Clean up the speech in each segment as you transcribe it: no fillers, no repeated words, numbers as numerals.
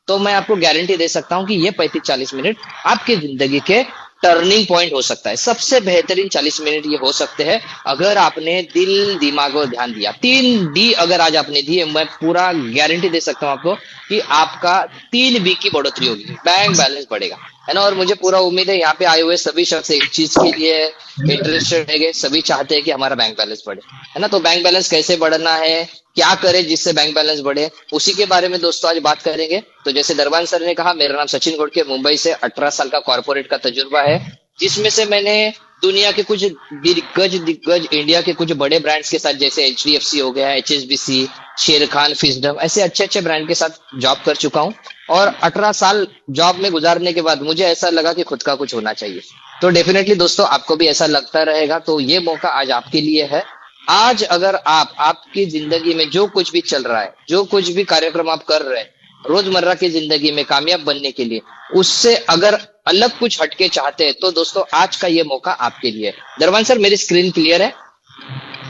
तो मैं आपको गारंटी दे सकता हूं कि ये 35-40 मिनट आपकी जिंदगी के टर्निंग पॉइंट हो सकता है। सबसे बेहतरीन 40 मिनट ये हो सकते हैं अगर आपने दिल दिमाग और ध्यान दिया। 3D अगर आज आपने दिए, मैं पूरा गारंटी दे सकता हूं आपको कि आपका 3B की बढ़ोतरी होगी, बैंक बैलेंस बढ़ेगा, है ना। और मुझे पूरा उम्मीद है यहाँ पे आए हुए सभी शख्स एक चीज के लिए इंटरेस्टेड है, सभी चाहते हैं कि हमारा बैंक बैलेंस बढ़े, है ना। तो बैंक बैलेंस कैसे बढ़ना है, क्या करे जिससे बैंक बैलेंस बढ़े, उसी के बारे में दोस्तों आज बात करेंगे। तो जैसे दरबान सर ने कहा, मेरा नाम सचिन घोड़के, मुंबई से 18 साल का कॉर्पोरेट का तजुर्बा है, जिसमें से मैंने दुनिया के कुछ दिग्गज दिग्गज इंडिया के कुछ बड़े ब्रांड्स के साथ, जैसे HDFC हो गया, HSBC, शेर खान, फिसडम, ऐसे अच्छे अच्छे ब्रांड के साथ जॉब कर चुका हूँ। और 18 साल जॉब में गुजारने के बाद मुझे ऐसा लगा कि खुद का कुछ होना चाहिए। तो डेफिनेटली दोस्तों आपको भी ऐसा लगता रहेगा, तो ये मौका आज आपके लिए है। आज अगर आप आपकी जिंदगी में जो कुछ भी चल रहा है, जो कुछ भी कार्यक्रम आप कर रहे हैं रोजमर्रा की जिंदगी में कामयाब बनने के लिए, उससे अगर अलग कुछ हटके चाहते हैं, तो दोस्तों आज का ये मौका आपके लिए है। दरबान सर, मेरी स्क्रीन क्लियर है?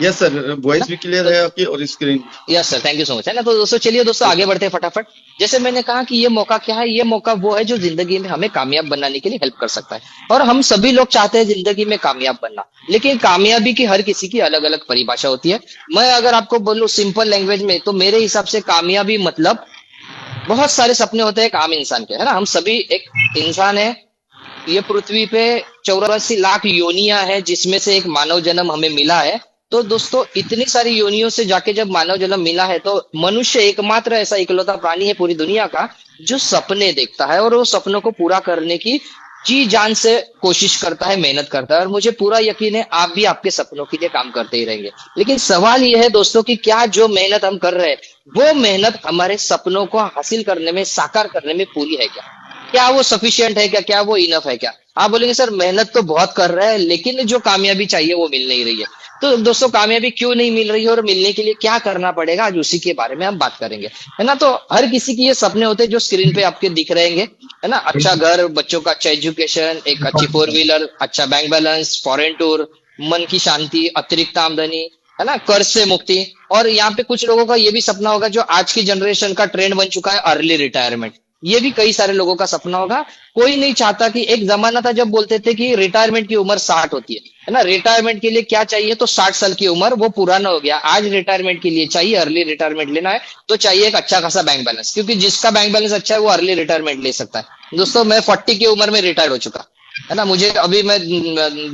यस सर, वॉइस भी क्लियर है आपकी और screen. Yes sir, thank you so much, है ना। तो दोस्तों चलिए दोस्तों आगे बढ़ते हैं फटाफट। जैसे मैंने कहा कि ये मौका क्या है, ये मौका वो है जो जिंदगी में हमें कामयाब बनाने के लिए हेल्प कर सकता है। और हम सभी लोग चाहते हैं जिंदगी में कामयाब बनना, लेकिन कामयाबी की हर किसी की अलग अलग परिभाषा होती है। मैं अगर आपको बोलूं सिंपल लैंग्वेज में, तो मेरे हिसाब से कामयाबी मतलब बहुत सारे सपने होते हैं एक आम इंसान के, है ना। हम सभी एक इंसान है, ये पृथ्वी पे 84 लाख योनियां है, जिसमें से एक मानव जन्म हमें मिला है। तो दोस्तों इतनी सारी योनियों से जाके जब मानव जन्म मिला है, तो मनुष्य एकमात्र ऐसा इकलौता प्राणी है पूरी दुनिया का जो सपने देखता है और वो सपनों को पूरा करने की जी जान से कोशिश करता है, मेहनत करता है। और मुझे पूरा यकीन है आप भी आपके सपनों के लिए काम करते ही रहेंगे। लेकिन सवाल यह है दोस्तों कि क्या जो मेहनत हम कर रहे हैं, वो मेहनत हमारे सपनों को हासिल करने में, साकार करने में पूरी है क्या? क्या वो सफिशियंट है क्या? क्या वो इनफ है क्या? आप बोलेंगे सर मेहनत तो बहुत कर रहे हैं, लेकिन जो कामयाबी चाहिए वो मिल नहीं रही है। तो दोस्तों कामयाबी क्यों नहीं मिल रही है और मिलने के लिए क्या करना पड़ेगा, आज उसी के बारे में हम बात करेंगे, है ना। तो हर किसी के ये सपने होते हैं जो स्क्रीन पे आपके दिख रहेंगे, है ना। अच्छा घर, बच्चों का अच्छा एजुकेशन, एक अच्छी 4 व्हीलर, अच्छा बैंक बैलेंस, फॉरेन टूर, मन की शांति, अतिरिक्त आमदनी, है ना, कर्ज से मुक्ति। और यहाँ पे कुछ लोगों का ये भी सपना होगा जो आज की जनरेशन का ट्रेंड बन चुका है, अर्ली रिटायरमेंट। ये भी कई सारे लोगों का सपना होगा। कोई नहीं चाहता कि, एक जमाना था जब बोलते थे कि रिटायरमेंट की उम्र 60 होती है ना। रिटायरमेंट के लिए क्या चाहिए, तो 60 साल की उम्र, वो पुराना हो गया। आज रिटायरमेंट के लिए चाहिए, अर्ली रिटायरमेंट लेना है तो चाहिए एक अच्छा खासा बैंक बैलेंस, क्योंकि जिसका बैंक बैलेंस अच्छा है वो अर्ली रिटायरमेंट ले सकता है। दोस्तों मैं 40 की उम्र में रिटायर्ड हो चुका, है ना। मुझे अभी मैं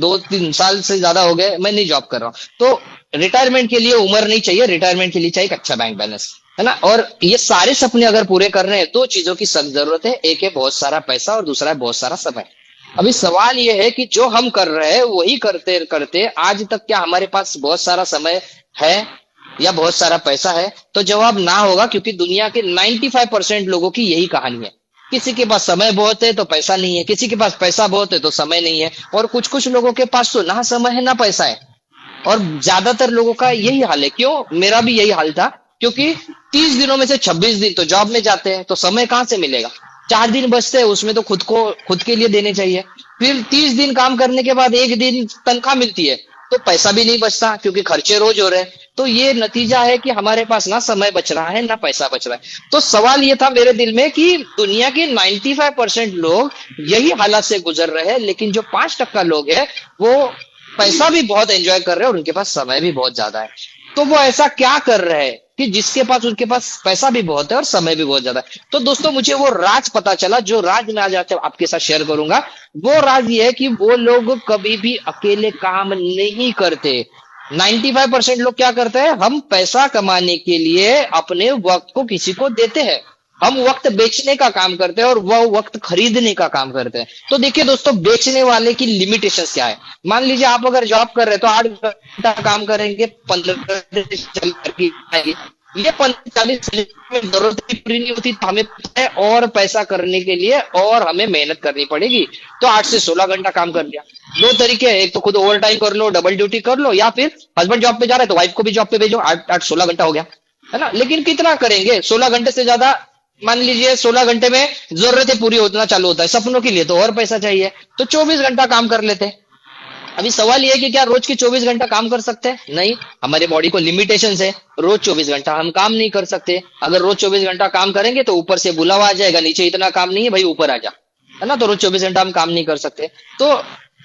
2-3 साल से ज्यादा हो गए मैं नहीं जॉब कर रहा हूँ। तो रिटायरमेंट के लिए उम्र नहीं चाहिए, रिटायरमेंट के लिए चाहिए एक अच्छा बैंक बैलेंस, है ना। और ये सारे सपने अगर पूरे करने हैं, दो चीजों की सख्त जरूरत है, एक है बहुत सारा पैसा और दूसरा है बहुत सारा समय। अभी सवाल ये है कि जो हम कर रहे हैं वही करते करते आज तक क्या हमारे पास बहुत सारा समय है या बहुत सारा पैसा है? तो जवाब ना होगा, क्योंकि दुनिया के 95% लोगों की यही कहानी है। किसी के पास समय बहुत है तो पैसा नहीं है, किसी के पास पैसा बहुत है तो समय नहीं है, और कुछ कुछ लोगों के पास तो ना समय है ना पैसा है। और ज्यादातर लोगों का यही हाल है। क्यों? मेरा भी यही हाल था, क्योंकि 30 दिनों में से 26 दिन तो जॉब में जाते हैं, तो समय कहाँ से मिलेगा? 4 दिन बचते हैं, उसमें तो खुद के लिए देने चाहिए। फिर 30 दिन काम करने के बाद एक दिन तनख्वाह मिलती है, तो पैसा भी नहीं बचता, क्योंकि खर्चे रोज हो रहे हैं। तो ये नतीजा है कि हमारे पास ना समय बच रहा है ना पैसा बच रहा है। तो सवाल ये था मेरे दिल में कि दुनिया के 95% लोग यही हालात से गुजर रहे हैं, लेकिन जो 5% लोग हैं वो पैसा भी बहुत एंजॉय कर रहे हैं और उनके पास समय भी बहुत ज्यादा है। तो वो ऐसा क्या कर रहे हैं कि जिसके पास, उनके पास पैसा भी बहुत है और समय भी बहुत ज्यादा है? तो दोस्तों मुझे वो राज पता चला, जो राज मैं आज आपके साथ शेयर करूंगा। वो राज ये है कि वो लोग कभी भी अकेले काम नहीं करते। 95% लोग क्या करते हैं, हम पैसा कमाने के लिए अपने वक्त को किसी को देते हैं। हम वक्त बेचने का काम करते हैं और वह वक्त खरीदने का काम करते हैं। तो देखिए दोस्तों, बेचने वाले की लिमिटेशंस क्या है। मान लीजिए आप अगर जॉब कर रहे हैं तो 8 घंटा काम करेंगे, 15 ये 45 में जरूरत ही पूरी नहीं होती, तो हमें पता है और पैसा करने के लिए और हमें मेहनत करनी पड़ेगी। तो 8 से 16 घंटा काम कर लिया। दो तरीके हैं, एक तो खुद ओवर टाइम कर लो, डबल ड्यूटी कर लो, या फिर हस्बैंड जॉब पे जा रहा है तो वाइफ को भी जॉब पे भेजो। 8-8 16 घंटा हो गया, है ना। लेकिन कितना करेंगे? 16 घंटे से ज्यादा, मान लीजिए 16 घंटे में जरूरतें पूरी होना चालू होता है, सपनों के लिए तो और पैसा चाहिए, तो 24 घंटा काम कर लेते हैं। अभी सवाल ये है कि क्या रोज की 24 घंटा काम कर सकते हैं? नहीं, हमारे बॉडी को लिमिटेशंस है। रोज 24 घंटा हम काम नहीं कर सकते। अगर रोज 24 घंटा काम करेंगे तो ऊपर से बुलावा आ जाएगा, नीचे इतना काम नहीं है भाई, ऊपर आ जा, है ना? तो रोज 24 घंटा हम काम नहीं कर सकते। तो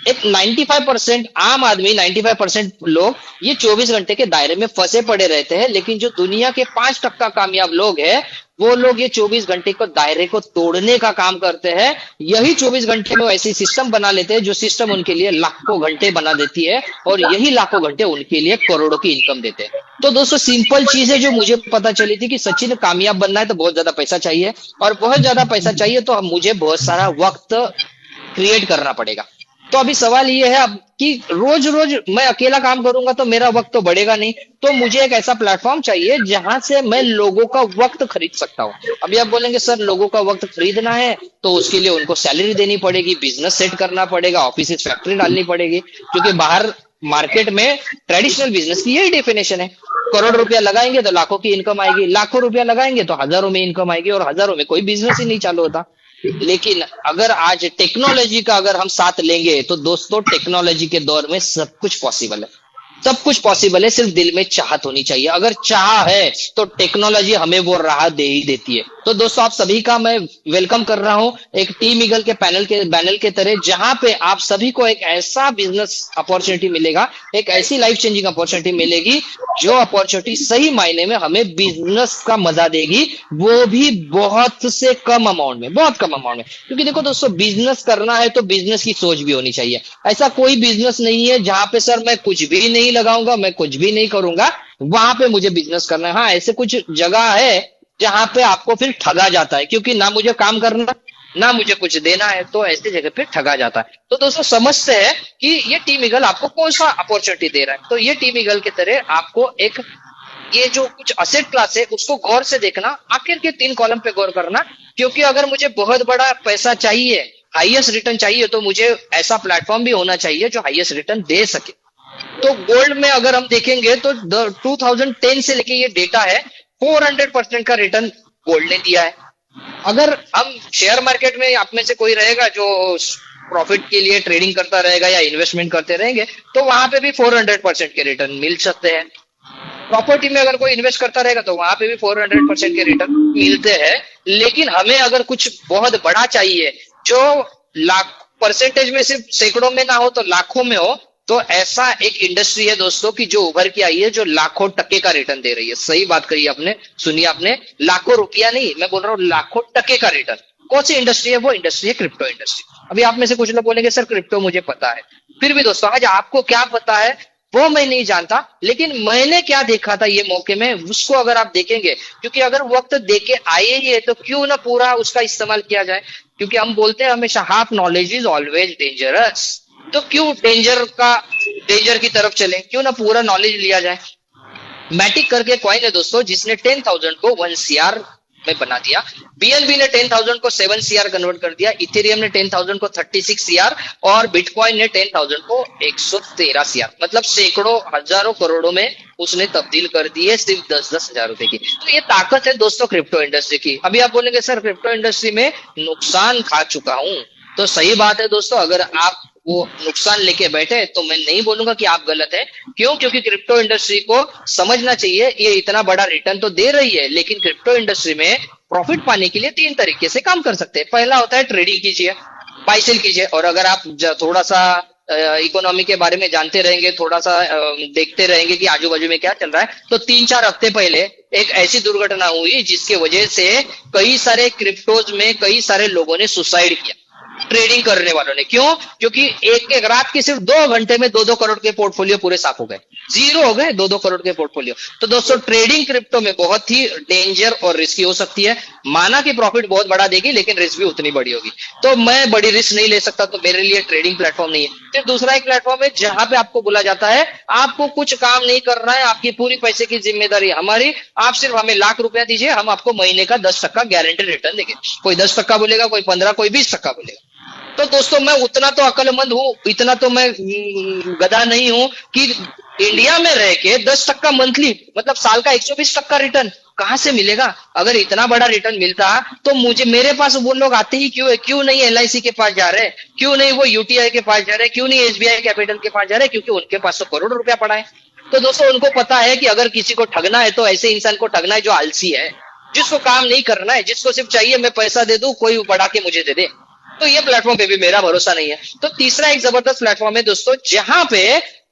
एक 95% आम आदमी, 95% लोग ये 24 घंटे के दायरे में फंसे पड़े रहते हैं। लेकिन जो दुनिया के 5% कामयाब लोग हैं, वो लोग ये 24 घंटे को दायरे को तोड़ने का काम करते हैं। यही 24 घंटे में ऐसी सिस्टम बना लेते हैं जो सिस्टम उनके लिए लाखों घंटे बना देती है, और यही लाखों घंटे उनके लिए करोड़ों की इनकम देते हैं। तो दोस्तों, सिंपल चीज है जो मुझे पता चली थी कि सचिन कामयाब बनना है तो बहुत ज्यादा पैसा चाहिए, और बहुत ज्यादा पैसा चाहिए तो मुझे बहुत सारा वक्त क्रिएट करना पड़ेगा। तो अभी सवाल ये है अब कि रोज रोज मैं अकेला काम करूंगा तो मेरा वक्त तो बढ़ेगा नहीं। तो मुझे एक ऐसा प्लेटफॉर्म चाहिए जहां से मैं लोगों का वक्त खरीद सकता हूं। अभी आप बोलेंगे सर लोगों का वक्त खरीदना है तो उसके लिए उनको सैलरी देनी पड़ेगी, बिजनेस सेट करना पड़ेगा, ऑफिस फैक्ट्री डालनी पड़ेगी, क्योंकि बाहर मार्केट में ट्रेडिशनल बिजनेस की यही डेफिनेशन है। करोड़ रुपया लगाएंगे तो लाखों की इनकम आएगी, लाखों रुपया लगाएंगे तो हजारों में इनकम आएगी, और हजारों में कोई बिजनेस ही नहीं चालू होता। लेकिन अगर आज टेक्नोलॉजी का अगर हम साथ लेंगे तो दोस्तों, टेक्नोलॉजी के दौर में सब कुछ पॉसिबल है। सब कुछ पॉसिबल है, सिर्फ दिल में चाहत होनी चाहिए। अगर चाह है तो टेक्नोलॉजी हमें वो राह दे ही देती है। तो दोस्तों, आप सभी का मैं वेलकम कर रहा हूं एक टीम ईगल के पैनल के तरह, जहां पे आप सभी को एक ऐसा बिजनेस अपॉर्चुनिटी मिलेगा, एक ऐसी लाइफ चेंजिंग अपॉर्चुनिटी मिलेगी, जो अपॉर्चुनिटी सही मायने में हमें बिजनेस का मजा देगी, वो भी बहुत से कम अमाउंट में, बहुत कम अमाउंट में। क्योंकि देखो दोस्तों, बिजनेस करना है तो बिजनेस की सोच भी होनी चाहिए। ऐसा कोई बिजनेस नहीं है जहां पे सर मैं कुछ भी नहीं लगाऊंगा, मैं कुछ भी नहीं करूंगा, वहां पे मुझे बिजनेस करना है। हाँ, ऐसे कुछ जगह है जहां पे आपको फिर ठगा जाता है, क्योंकि ना मुझे काम करना, ना मुझे कुछ देना है, तो ऐसी जगह पे ठगा जाता है। तो दोस्तों, समझते हैं कि ये टीम ईगल आपको कौन सा अपॉर्चुनिटी दे रहा है। तो ये टीम ईगल की तरह आपको एक, ये जो कुछ असेट क्लास है उसको गौर से देखना, आखिर के 3 कॉलम पे गौर करना। क्योंकि अगर मुझे बहुत बड़ा पैसा चाहिए, हाईएस्ट रिटर्न चाहिए, तो मुझे ऐसा प्लेटफॉर्म भी होना चाहिए जो हाईएस्ट रिटर्न दे सके। तो गोल्ड में अगर हम देखेंगे तो 2010 से लेके ये डेटा है, 400% का रिटर्न गोल्ड ने दिया है। अगर हम शेयर मार्केट में, आप में से कोई रहेगा जो प्रॉफिट के लिए ट्रेडिंग करता रहेगा या इन्वेस्टमेंट करते रहेंगे, तो वहां पे भी 400% के रिटर्न मिल सकते हैं। प्रॉपर्टी में अगर कोई इन्वेस्ट करता रहेगा तो वहां पे भी 400% के रिटर्न मिलते हैं। लेकिन हमें अगर कुछ बहुत बड़ा चाहिए, जो लाख परसेंटेज में सिर्फ सैकड़ों में ना हो तो लाखों में हो, तो ऐसा एक इंडस्ट्री है दोस्तों की जो उभर के आई है, जो लाखों टके का रिटर्न दे रही है। सही बात कही आपने, सुनिए आपने, लाखों रुपया नहीं, मैं बोल रहा हूँ लाखों टके का रिटर्न। कौन सी इंडस्ट्री है? वो इंडस्ट्री है क्रिप्टो इंडस्ट्री। अभी आप में से कुछ लोग बोलेंगे सर क्रिप्टो मुझे पता है। फिर भी दोस्तों, आज आपको क्या पता है वो मैं नहीं जानता, लेकिन मैंने क्या देखा था ये मौके में, उसको अगर आप देखेंगे, क्योंकि अगर वक्त देके आए ही है तो क्यों ना पूरा उसका इस्तेमाल किया जाए। क्योंकि हम बोलते हैं हमेशा, half knowledge is always dangerous. तो क्यों डेंजर की तरफ चले, क्यों ना पूरा नॉलेज लिया जाए। मैटिक करके कॉइन है दोस्तों, जिसने 10,000 को 1 CR में बना दिया। बीएनबी ने 10,000 को 7 CR कन्वर्ट कर दिया। इथेरियम ने 10,000 को 36 CR, और बिटकॉइन ने 10,000 को 113 CR, मतलब सैकड़ों हजारों करोड़ों में उसने तब्दील कर दी है, सिर्फ 10-10 हजार रुपए की। तो ये ताकत है दोस्तों क्रिप्टो इंडस्ट्री की। अभी आप बोलेंगे सर क्रिप्टो इंडस्ट्री में नुकसान खा चुका हूं, तो सही बात है दोस्तों, अगर आप वो नुकसान लेके बैठे तो मैं नहीं बोलूंगा कि आप गलत है। क्यों? क्योंकि क्रिप्टो इंडस्ट्री को समझना चाहिए, ये इतना बड़ा रिटर्न तो दे रही है, लेकिन क्रिप्टो इंडस्ट्री में प्रॉफिट पाने के लिए 3 तरीके से काम कर सकते हैं। पहला होता है ट्रेडिंग कीजिए, बाय सेल कीजिए। और अगर आप थोड़ा सा इकोनॉमी के बारे में जानते रहेंगे, थोड़ा सा देखते रहेंगे कि आजू बाजू में क्या चल रहा है, तो 3-4 हफ्ते पहले एक ऐसी दुर्घटना हुई जिसके वजह से कई सारे क्रिप्टोज में कई सारे लोगों ने सुसाइड किया, ट्रेडिंग करने वालों ने। क्यों? क्योंकि एक एक रात की सिर्फ 2 घंटे में 2-2 करोड़ के पोर्टफोलियो पूरे साफ हो गए, जीरो हो गए 2-2 करोड़ के पोर्टफोलियो। तो दोस्तों, ट्रेडिंग क्रिप्टो में बहुत ही डेंजर और रिस्की हो सकती है। माना कि प्रॉफिट बहुत बड़ा देगी, लेकिन रिस्क भी उतनी बड़ी होगी। तो मैं बड़ी रिस्क नहीं ले सकता, तो मेरे लिए ट्रेडिंग प्लेटफॉर्म नहीं है। फिर दूसरा एक प्लेटफॉर्म है जहां पे आपको बोला जाता है आपको कुछ काम नहीं करना है, आपकी पूरी पैसे की जिम्मेदारी हमारी, आप सिर्फ हमें लाख रुपया दीजिए, हम आपको महीने का 10% गारंटी रिटर्न देंगे। कोई 10% बोलेगा, कोई 15, कोई 20% बोलेगा। तो दोस्तों, मैं उतना तो अक्लमंद हूं, इतना तो मैं गधा नहीं हूं कि इंडिया में रह के 10% मंथली, मतलब साल का 120% रिटर्न, कहाँ से मिलेगा? अगर इतना बड़ा रिटर्न मिलता तो मुझे मेरे पास वो लोग आते ही क्यों है? क्यों नहीं एलआईसी के पास जा रहे? क्यों नहीं वो यूटीआई के पास जा रहे? क्यों नहीं एसबीआई कैपिटल के पास जा रहे? क्योंकि उनके पास तो करोड़ों रुपया पड़ा है। तो दोस्तों उनको पता है कि अगर किसी को ठगना है तो ऐसे इंसान को ठगना है जो आलसी है, जिसको काम नहीं करना है, जिसको सिर्फ चाहिए मैं पैसा दे दूं, कोई बढ़ा के मुझे दे दे। तो ये प्लेटफॉर्म पे भी मेरा भरोसा नहीं है। तो तीसरा एक जबरदस्त प्लेटफॉर्म है दोस्तों, जहां पे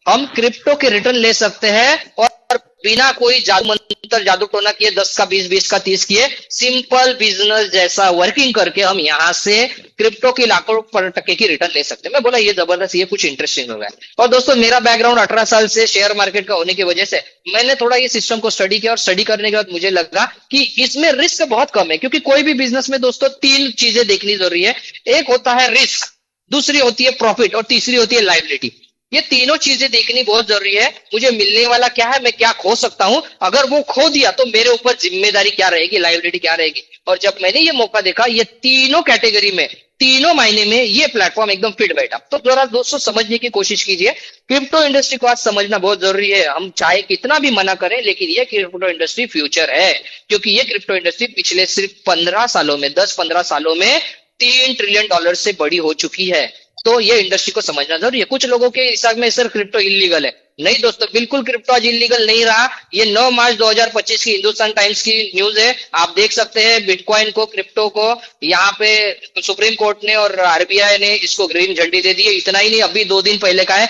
हम क्रिप्टो के रिटर्न ले सकते हैं और बिना कोई जादू मंत्र जादू टोना किए, 10 का 20, 20 का 30 किए, सिंपल बिजनेस जैसा वर्किंग करके हम यहाँ से क्रिप्टो की लाखों पर टके की रिटर्न ले सकते हैं। मैं बोला ये जबरदस्त, ये कुछ इंटरेस्टिंग हो गया। और दोस्तों मेरा बैकग्राउंड 18 साल से शेयर मार्केट का होने की वजह से मैंने थोड़ा ये सिस्टम को स्टडी किया, और स्टडी करने के बाद मुझे लगा कि इसमें रिस्क बहुत कम है। क्योंकि कोई भी बिजनेस में दोस्तों 3 चीजें देखनी जरूरी है। एक होता है रिस्क, दूसरी होती है प्रॉफिट, और तीसरी होती है लायबिलिटी। ये तीनों चीजें देखनी बहुत जरूरी है। मुझे मिलने वाला क्या है, मैं क्या खो सकता हूं, अगर वो खो दिया तो मेरे ऊपर जिम्मेदारी क्या रहेगी, लायबिलिटी क्या रहेगी। और जब मैंने ये मौका देखा, ये तीनों कैटेगरी में, तीनों मायने में ये प्लेटफॉर्म एकदम फिट बैठा। तो जरा दोस्तों समझने की कोशिश कीजिए, क्रिप्टो इंडस्ट्री को आज समझना बहुत जरूरी है। हम चाहे कितना भी मना करें, लेकिन ये क्रिप्टो इंडस्ट्री फ्यूचर है। क्योंकि ये क्रिप्टो इंडस्ट्री पिछले सिर्फ 15 सालों में, 10-15 सालों में $3 ट्रिलियन से बड़ी हो चुकी है। तो ये इंडस्ट्री को समझना जरूरी है। कुछ लोगों के हिसाब में सिर्फ क्रिप्टो इलीगल है, नहीं दोस्तों, बिल्कुल क्रिप्टो आज इलीगल नहीं रहा। ये 9 मार्च 2025 की हिंदुस्तान टाइम्स की न्यूज है, आप देख सकते हैं। बिटकॉइन को, क्रिप्टो को यहाँ पे सुप्रीम कोर्ट ने और आरबीआई ने इसको ग्रीन झंडी दे दी है। इतना ही नहीं, अभी 2 दिन पहले का है,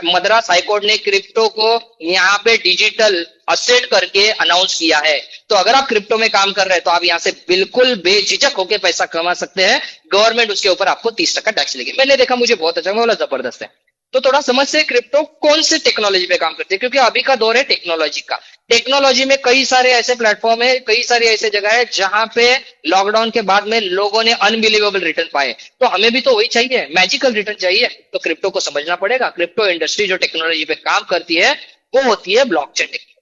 मद्रास हाईकोर्ट ने क्रिप्टो को यहाँ पे डिजिटल असेट करके अनाउंस किया है। तो अगर आप क्रिप्टो में काम कर रहे हैं तो आप यहाँ से बिल्कुल बेझिझक होकर पैसा कमा सकते हैं। गवर्नमेंट उसके ऊपर आपको 30% टैक्स लेगी। मैंने देखा, मुझे बहुत अच्छा, बोला जबरदस्त है। तो थोड़ा समझ से क्रिप्टो कौन से टेक्नोलॉजी पे काम करती है, क्योंकि अभी का दौर है टेक्नोलॉजी का। टेक्नोलॉजी में कई सारे ऐसे प्लेटफॉर्म है, कई सारी ऐसे जगह है जहां पे लॉकडाउन के बाद में लोगों ने अनबिलीवेबल रिटर्न पाए। तो हमें भी तो वही चाहिए, मैजिकल रिटर्न चाहिए। तो क्रिप्टो को समझना पड़ेगा। क्रिप्टो इंडस्ट्री जो टेक्नोलॉजी पे काम करती है वो होती है ब्लॉकचेन टेक्नोलॉजी।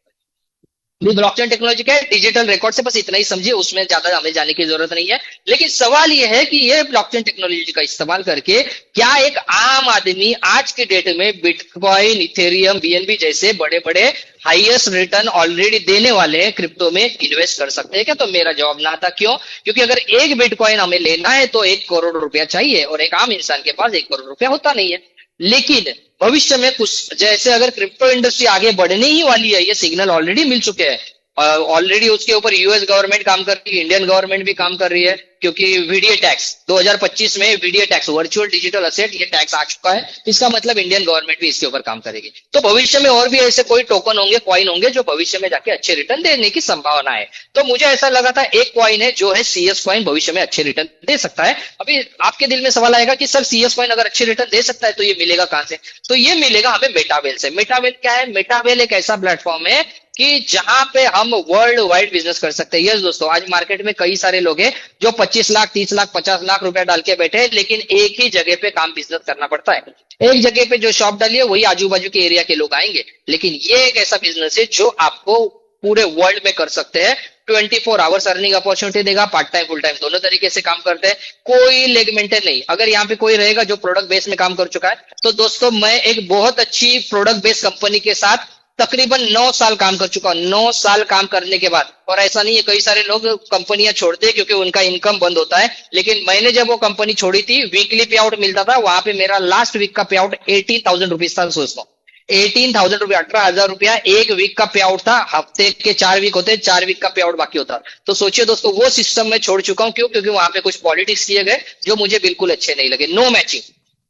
ब्लॉकचेन टेक्नोलॉजी क्या है? डिजिटल रिकॉर्ड से, बस इतना ही समझिए, उसमें ज्यादा हमें जाने की जरूरत नहीं है। लेकिन सवाल यह है कि ये ब्लॉकचेन टेक्नोलॉजी का इस्तेमाल करके क्या एक आम आदमी आज के डेट में बिटकॉइन, इथेरियम, बीएनबी जैसे बड़े बड़े हाईएस्ट रिटर्न ऑलरेडी देने वाले क्रिप्टो में इन्वेस्ट कर सकते हैं क्या? तो मेरा जवाब ना था। क्यों? क्योंकि अगर एक बिटकॉइन हमें लेना है तो 1 करोड़ रुपया चाहिए, और एक आम इंसान के पास 1 करोड़ रुपया होता नहीं है। लेकिन भविष्य में कुछ जैसे अगर क्रिप्टो इंडस्ट्री आगे बढ़ने ही वाली है, ये सिग्नल ऑलरेडी मिल चुके हैं। ऑलरेडी उसके ऊपर यूएस गवर्नमेंट काम कर रही है, इंडियन गवर्नमेंट भी काम कर रही है। क्योंकि वीडीए टैक्स 2025 में, VDA tax, virtual digital asset, ये टैक्स आ चुका है। इसका मतलब इंडियन गवर्नमेंट भी इसके ऊपर काम करेगी। तो भविष्य में और भी ऐसे कोई टोकन होंगे, कॉइन होंगे, जो भविष्य में जाके अच्छे रिटर्न देने की संभावना है। तो मुझे ऐसा लगा था एक कॉइन है जो है सीएस कॉइन, भविष्य में अच्छे रिटर्न दे सकता है। अभी आपके दिल में सवाल आएगा कि सर सीएस कॉइन अगर अच्छे रिटर्न दे सकता है तो ये मिलेगा कहां से? तो ये मिलेगा हमें मेटावेल से। मेटावेल क्या है? मेटावेल एक ऐसा प्लेटफॉर्म है कि जहां पे हम वर्ल्ड वाइड बिजनेस कर सकते हैं। यस दोस्तों, आज मार्केट में कई सारे लोग हैं जो 25 लाख, 30 लाख, 50 लाख रुपया डाल के बैठे हैं, लेकिन एक ही जगह पे काम बिजनेस करना पड़ता है। एक जगह पे जो शॉप डाली है वही आजू बाजू के एरिया के लोग आएंगे। लेकिन ये एक ऐसा बिजनेस है जो आपको पूरे वर्ल्ड में कर सकते हैं। 24 आवर्स अर्निंग अपॉर्चुनिटी देगा, पार्ट टाइम फुल टाइम दोनों तरीके से काम करते हैं। कोई लेग मेंटेन नहीं। अगर यहाँ पे कोई रहेगा जो प्रोडक्ट बेस में काम कर चुका है, तो दोस्तों मैं एक बहुत अच्छी प्रोडक्ट बेस कंपनी के साथ तकरीबन 9 साल काम कर चुका हूं। 9 साल काम करने के बाद, और ऐसा नहीं है, कई सारे लोग कंपनियां छोड़ते हैं क्योंकि उनका इनकम बंद होता है। लेकिन मैंने जब वो कंपनी छोड़ी थी, वीकली पे आउट मिलता था। वहां पे मेरा लास्ट वीक का पे आउट 18,000 रुपीज था। सोचता 18,000 रुपया, 18,000 रुपया एक वीक का पे आउट था। हफ्ते के 4 वीक होते, 4 वीक का पे आउट बाकी होता। तो सोचिए दोस्तों, वो सिस्टम में छोड़ चुका हूं। क्यों? क्योंकि वहां पे कुछ पॉलिटिक्स किए गए जो मुझे बिल्कुल अच्छे नहीं लगे। नो मैचिंग,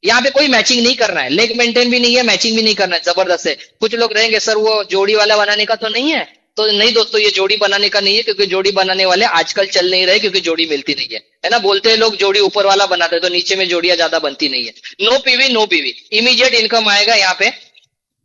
यहाँ पे कोई मैचिंग नहीं करना है, लेग मेंटेन भी नहीं है, मैचिंग भी नहीं करना है। जबरदस्त है। कुछ लोग रहेंगे सर वो जोड़ी वाला बनाने का तो नहीं है, तो नहीं दोस्तों, ये जोड़ी बनाने का नहीं है। क्योंकि जोड़ी बनाने वाले आजकल चल नहीं रहे, क्योंकि जोड़ी मिलती नहीं है ना। बोलते हैं लोग जोड़ी ऊपर वाला बनाते हैं, तो नीचे में जोड़ियां ज्यादा बनती नहीं है। No PV, no PV, immediate income आएगा। यहाँ पे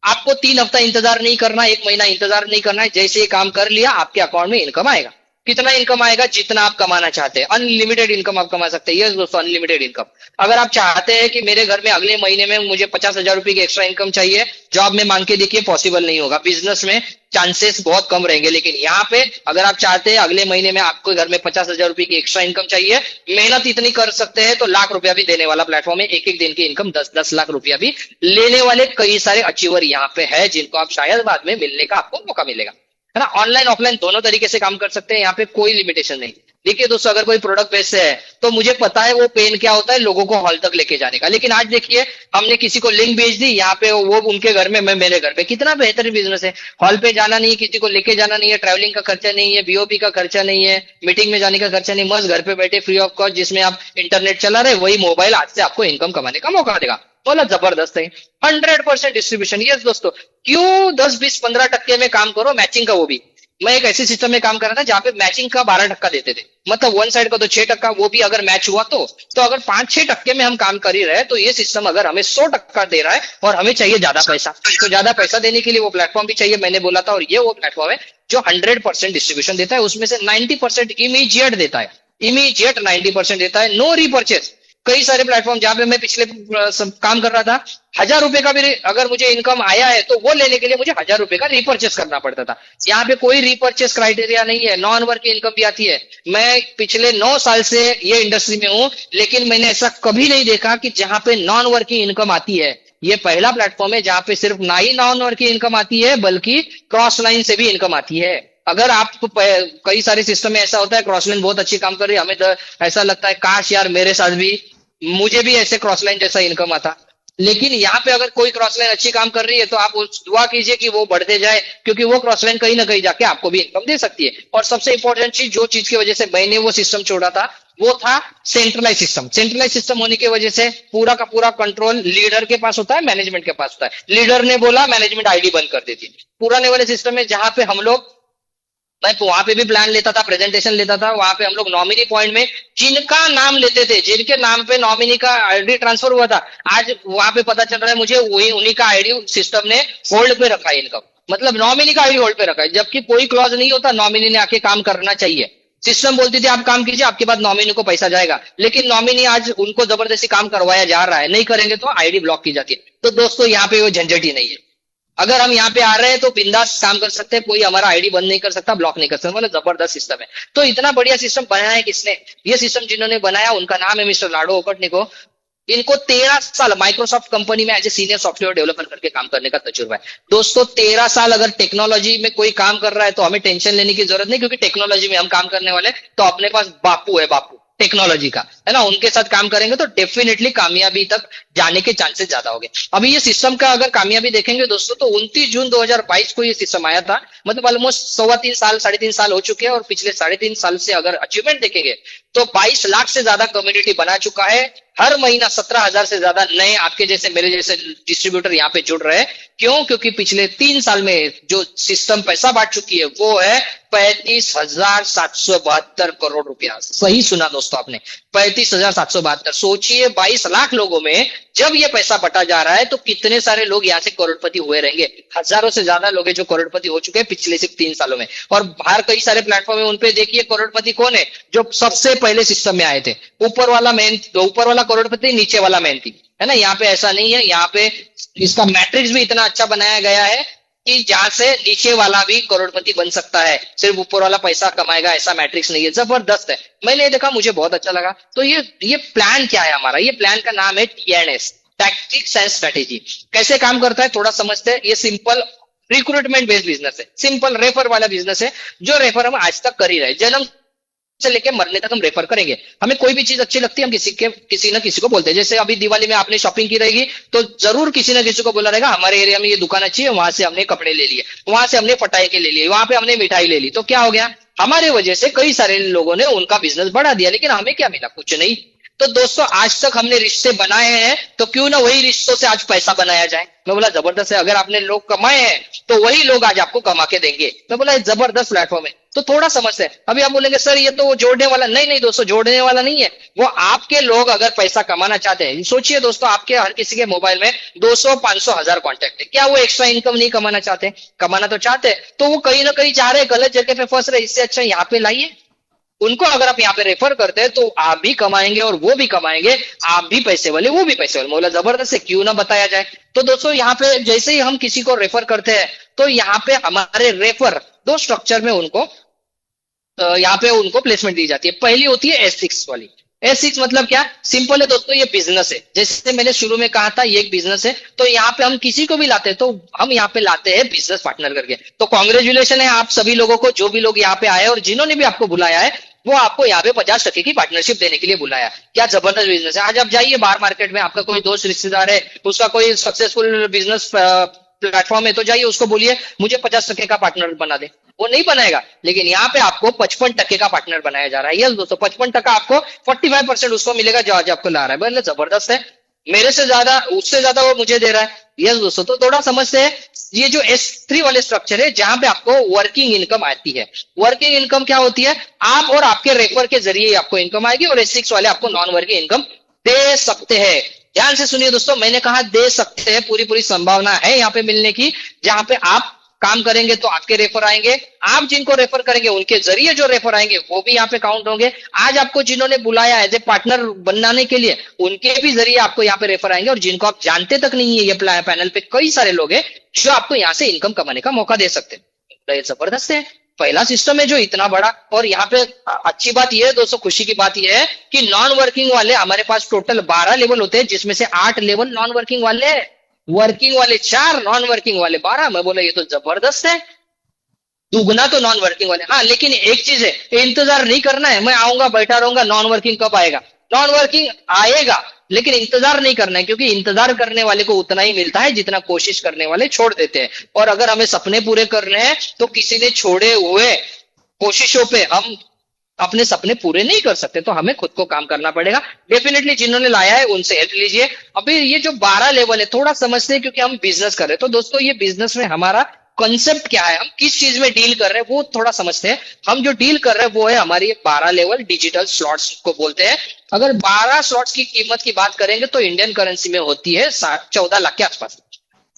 आपको 3 हफ्ता इंतजार नहीं करना, 1 महीना इंतजार नहीं करना है। जैसे ही काम कर लिया, आपके अकाउंट में इनकम आएगा। कितना इनकम आएगा? जितना आप कमाना चाहते हैं। अनलिमिटेड इनकम आप कमा सकते हैं। यस दोस्तों, अनलिमिटेड इनकम। अगर आप चाहते हैं कि मेरे घर में अगले महीने में मुझे 50,000 रुपए की एक्स्ट्रा इनकम चाहिए, जॉब में मांग के देखिए, पॉसिबल नहीं होगा। बिजनेस में चांसेस बहुत कम रहेंगे। लेकिन यहाँ पे अगर आप चाहते हैं अगले महीने में आपको घर में 50,000 रुपए की एक्स्ट्रा इनकम चाहिए, मेहनत इतनी कर सकते हैं, तो लाख रुपया भी देने वाला प्लेटफॉर्म है। एक एक दिन की इनकम 10-10 लाख रुपया भी लेने वाले कई सारे अचीवर यहाँ पे है, जिनको आप शायद बाद में मिलने का आपको मौका मिलेगा। है ना। ऑनलाइन ऑफलाइन दोनों तरीके से काम कर सकते हैं, यहाँ पे कोई लिमिटेशन नहीं। देखिए दोस्तों, अगर कोई प्रोडक्ट बेचते हैं तो मुझे पता है वो पेन क्या होता है लोगों को हॉल तक लेके जाने का। लेकिन आज देखिए, हमने किसी को लिंक भेज दी, यहाँ पे वो उनके घर में, मैं मेरे घर पे, कितना बेहतरीन बिजनेस है। हॉल पे जाना नहीं है, किसी को लेके जाना नहीं है, ट्रैवलिंग का खर्चा नहीं है, बीओपी का खर्चा नहीं है, मीटिंग में जाने का खर्चा नहीं, मस्त घर पे बैठे फ्री ऑफ कॉस्ट, जिसमें आप इंटरनेट चला रहे वही मोबाइल आज से आपको इनकम कमाने का मौका देगा। बोला जबरदस्त है। 100% डिस्ट्रीब्यूशन। यस दोस्तों, क्यों 10, 20, 15 टक्के में काम करो मैचिंग का। वो भी मैं एक ऐसे सिस्टम में काम कर रहा था जहां पे मैचिंग का 12 टक्का देते थे, मतलब वन साइड का तो 6 टक्का, वो भी अगर मैच हुआ तो अगर 5, 6 टक्के में हम काम कर ही रहे तो ये सिस्टम अगर हमें 100 टक्का दे रहा है और हमें चाहिए ज्यादा पैसा, तो ज्यादा पैसा देने के लिए वो प्लेटफॉर्म भी चाहिए, मैंने बोला था। और ये वो प्लेटफॉर्म है जो 100% डिस्ट्रीब्यूशन देता है, उसमें से 90% इमीजिएट देता है, इमीजिएट 90% देता है, नो रिपर्चेस। कई सारे प्लेटफॉर्म जहां पे मैं पिछले काम कर रहा था, 1,000 रुपए का भी अगर मुझे इनकम आया है तो वो लेने के लिए मुझे 1,000 रुपए का रिपर्चेस करना पड़ता था। यहाँ पे कोई रिपर्चेस क्राइटेरिया नहीं है, नॉन वर्क की इनकम भी आती है। मैं पिछले 9 साल से ये इंडस्ट्री में हूं, लेकिन मैंने ऐसा कभी नहीं देखा कि जहां पे नॉन वर्क की इनकम आती है। ये पहला प्लेटफॉर्म है जहां पे सिर्फ ना ही नॉन वर्क की इनकम आती है, बल्कि क्रॉस लाइन से भी इनकम आती है। अगर आप कई सारे सिस्टम में ऐसा होता है क्रॉस लाइन बहुत अच्छी काम कर रही है, हमें तो ऐसा लगता है काश यार मेरे साथ भी, मुझे भी ऐसे क्रॉस लाइन जैसा इनकम आता। लेकिन यहाँ पे अगर कोई क्रॉस लाइन अच्छी काम कर रही है तो आप दुआ कीजिए कि वो बढ़ते जाए, क्योंकि वो क्रॉस लाइन कहीं ना कहीं जाके आपको भी इनकम दे सकती है। और सबसे इंपॉर्टेंट चीज, जो चीज की वजह से मैंने वो सिस्टम छोड़ा था, वो था सेंट्रलाइज सिस्टम। सेंट्रलाइज सिस्टम होने की वजह से पूरा का पूरा कंट्रोल लीडर के पास होता है, मैनेजमेंट के पास होता है। लीडर ने बोला, मैनेजमेंट आईडी बंद कर देती है। पुराने वाले सिस्टम में जहां पे हम लोग, मैं वहां पे भी प्लान लेता था, प्रेजेंटेशन लेता था, वहां पे हम लोग नॉमिनी पॉइंट में जिनका नाम लेते थे, जिनके नाम पे नॉमिनी का आईडी ट्रांसफर हुआ था, आज वहां पे पता चल रहा है मुझे वही उन्हीं का आईडी सिस्टम ने होल्ड पे रखा है इनकम। मतलब नॉमिनी का आईडी होल्ड पे रखा है, जबकि कोई क्लॉज नहीं होता नॉमिनी ने आके काम करना चाहिए। सिस्टम बोलती थी आप काम कीजिए, आपके बाद नॉमिनी को पैसा जाएगा, लेकिन नॉमिनी आज उनको जबरदस्ती काम करवाया जा रहा है, नहीं करेंगे तो आईडी ब्लॉक की जाती है। तो दोस्तों यहाँ पे वो झंझट ही नहीं है। अगर हम यहाँ पे आ रहे हैं तो बिंदास काम कर सकते हैं, कोई हमारा आईडी बंद नहीं कर सकता, ब्लॉक नहीं कर सकता। मतलब जबरदस्त सिस्टम है। तो इतना बढ़िया सिस्टम बनाया है किसने? ये सिस्टम जिन्होंने बनाया उनका नाम है मिस्टर लाडो ओकटनिको। इनको 13 साल माइक्रोसॉफ्ट कंपनी में as a senior software developer करके काम करने का तजुर्बा है। दोस्तों 13 साल अगर टेक्नोलॉजी में कोई काम कर रहा है तो हमें टेंशन लेने की जरूरत नहीं, क्योंकि टेक्नोलॉजी में हम काम करने वाले, तो अपने पास बापू है, बापू टेक्नोलॉजी का, है ना। उनके साथ काम करेंगे तो डेफिनेटली कामयाबी तक जाने के चांसेस ज्यादा होंगे। अभी ये सिस्टम का अगर कामयाबी देखेंगे दोस्तों, तो 29 जून 2022 को ये सिस्टम आया था, मतलब ऑलमोस्ट 3.25 साल 3.5 साल हो चुके हैं। और पिछले 3.5 साल से अगर अचीवमेंट देखेंगे तो 22 लाख से ज्यादा कम्युनिटी बना चुका है। हर महीना 17,000 से ज्यादा नए आपके जैसे मेरे जैसे डिस्ट्रीब्यूटर यहाँ पे जुड़ रहे हैं। क्यों? क्योंकि पिछले 3 साल में जो सिस्टम पैसा बांट चुकी है वो है 35,772 करोड़ रुपया। सही सुना दोस्तों आपने, 35,772। सोचिए 22 लाख लोगों में जब ये पैसा बटा जा रहा है तो कितने सारे लोग यहाँ से करोड़पति हुए रहेंगे। हजारों से ज्यादा लोग हैं जो करोड़पति हो चुके हैं पिछले सिर्फ 3 सालों में। और बाहर कई सारे प्लेटफॉर्म है, उनपे देखिए करोड़पति कौन है, जो सबसे पहले सिस्टम में आए थे। ऊपर वाला ऊपर वाला करोड़पति, नीचे वाला मेहनती, है ना। यहाँ पे ऐसा नहीं है, यहाँ पे इसका मैट्रिक्स भी इतना अच्छा बनाया गया है कि जहां से नीचे वाला भी करोड़पति बन सकता है, सिर्फ ऊपर वाला पैसा कमाएगा ऐसा मैट्रिक्स नहीं है। जबरदस्त है, मैंने देखा, मुझे बहुत अच्छा लगा। तो ये प्लान क्या है हमारा? ये प्लान का नाम है TNS, टैक्टिक्स एंड स्ट्रेटेजी। कैसे काम करता है थोड़ा समझते हैं। ये सिंपल रिक्रूटमेंट बेस्ड बिजनेस है, सिंपल रेफर वाला बिजनेस है, जो रेफर हम आज तक कर ही रहे। जन्म से लेके मरने तक हम रेफर करेंगे। हमें कोई भी चीज अच्छी लगती है हम किसी ना किसी को बोलते हैं। जैसे अभी दिवाली में आपने शॉपिंग की रहेगी तो जरूर किसी ना किसी को बोला रहेगा हमारे एरिया में ये दुकान अच्छी है, वहां से हमने कपड़े ले लिए, वहां से हमने पटाखे ले लिए, वहां पे हमने मिठाई ले ली। तो क्या हो गया, हमारे वजह से कई सारे लोगों ने उनका बिजनेस बढ़ा दिया, लेकिन हमें क्या मिला? कुछ नहीं। तो दोस्तों आज तक हमने रिश्ते बनाए हैं, तो क्यों ना वही रिश्तों से आज पैसा बनाया जाए। मैं बोला जबरदस्त है, अगर आपने लोग कमाए हैं तो वही लोग आज आपको कमा के देंगे। मैं बोला जबरदस्त प्लेटफॉर्म है। तो थोड़ा समझते हैं। अभी आप बोलेंगे सर ये तो वो जोड़ने वाला, नहीं नहीं दोस्तों, जोड़ने वाला नहीं है वो। आपके लोग अगर पैसा कमाना चाहते हैं, सोचिए दोस्तों, आपके हर किसी के मोबाइल में 200, 500, 1000 कॉन्टेक्ट है। क्या वो एक्स्ट्रा इनकम नहीं कमाना चाहते? कमाना तो चाहते हैं। तो वो कहीं ना कहीं चाह रहे, गलत जगह पे फंस रहे। इससे अच्छा यहाँ पे लाइए उनको। अगर आप यहाँ पे रेफर करते हैं तो आप भी कमाएंगे और वो भी कमाएंगे, आप भी पैसे वाले, वो भी पैसे वाले। बोला जबरदस्त है, क्यों ना बताया जाए। तो दोस्तों यहाँ पे जैसे ही हम किसी को रेफर करते हैं तो यहाँ पे हमारे रेफर 2 स्ट्रक्चर में उनको यहाँ पे उनको प्लेसमेंट दी जाती है। पहली होती है S6 वाली, S6 मतलब क्या? सिंपल है दोस्तों, ये बिजनेस है। जैसे मैंने शुरू में कहा था, ये एक बिजनेस है। तो यहाँ पे हम किसी को भी लाते हैं तो हम यहाँ पे लाते हैं बिजनेस पार्टनर करके। तो कॉन्ग्रेचुलेशन है आप सभी लोगों को, जो भी लोग यहाँ पे आए और जिन्होंने भी आपको बुलाया है, वो आपको यहाँ पे 50% की पार्टनरशिप देने के लिए बुलाया। क्या जबरदस्त बिजनेस है। आज आप जाइए बाहर मार्केट में, आपका कोई दोस्त रिश्तेदार है, उसका कोई सक्सेसफुल बिजनेस प्लेटफॉर्म है, तो जाइए उसको बोलिए मुझे 50% का पार्टनर बना दे, वो नहीं बनाएगा। लेकिन यहाँ पे आपको 55% का पार्टनर बनाया जा रहा है। यस दोस्तों, 55% आपको 45% उसको मिलेगा जो आज आपको ला रहा है। बोले जबरदस्त है, मेरे से ज्यादा उससे ज्यादा वो मुझे दे रहा है। यस दोस्तों, तो थोड़ा समझते हैं ये जो S3 वाले स्ट्रक्चर है, जहां पे आपको वर्किंग इनकम आती है। वर्किंग इनकम क्या होती है? आप और आपके रेफर के जरिए आपको इनकम आएगी, और S6 वाले आपको नॉन वर्किंग इनकम दे सकते हैं। ध्यान से सुनिए दोस्तों, मैंने कहा दे सकते हैं, पूरी पूरी संभावना है यहाँ पे मिलने की। जहां पे आप काम करेंगे तो आपके रेफर आएंगे, आप जिनको रेफर करेंगे उनके जरिए जो रेफर आएंगे वो भी यहाँ पे काउंट होंगे। आज आपको जिन्होंने बुलाया एज ए पार्टनर बनाने के लिए, उनके भी जरिए आपको यहाँ पे रेफर आएंगे, और जिनको आप जानते तक नहीं है, ये पैनल पे कई सारे लोग हैं जो आपको यहाँ से इनकम कमाने का मौका दे सकते हैं। तो ये जबरदस्त है, पहला सिस्टम है जो इतना बड़ा। और यहाँ पे अच्छी बात यह है दोस्तों, खुशी की बात यह है कि नॉन वर्किंग वाले हमारे पास टोटल 12 लेवल होते हैं, जिसमें से 8 लेवल नॉन वर्किंग वाले हैं, वर्किंग वाले 4, नॉन वर्किंग वाले 12। मैं बोला ये तो जबरदस्त है, दुगना तो नॉन वर्किंग वाले। हाँ लेकिन एक चीज है, इंतजार नहीं करना है मैं आऊंगा बैठा रहूंगा नॉन वर्किंग कब आएगा। नॉन वर्किंग आएगा, लेकिन इंतजार नहीं करना है, क्योंकि इंतजार करने वाले को उतना ही मिलता है जितना कोशिश करने वाले छोड़ देते हैं। और अगर हमें सपने पूरे करने हैं तो किसी ने छोड़े हुए कोशिशों पे हम अपने सपने पूरे नहीं कर सकते, तो हमें खुद को काम करना पड़ेगा। डेफिनेटली जिन्होंने लाया है उनसे हेल्प लीजिए। अभी ये जो 12 लेवल है थोड़ा समझते हैं, क्योंकि हम बिजनेस कर रहे हैं। तो दोस्तों ये बिजनेस में हमारा कॉन्सेप्ट क्या है, हम किस चीज में डील कर रहे हैं, वो थोड़ा समझते हैं। हम जो डील कर रहे हैं वो है हमारी 12 लेवल डिजिटल स्लॉट्स को बोलते हैं। अगर 12 स्लॉट्स की कीमत की बात करेंगे तो इंडियन करेंसी में होती है 14 लाख के आसपास।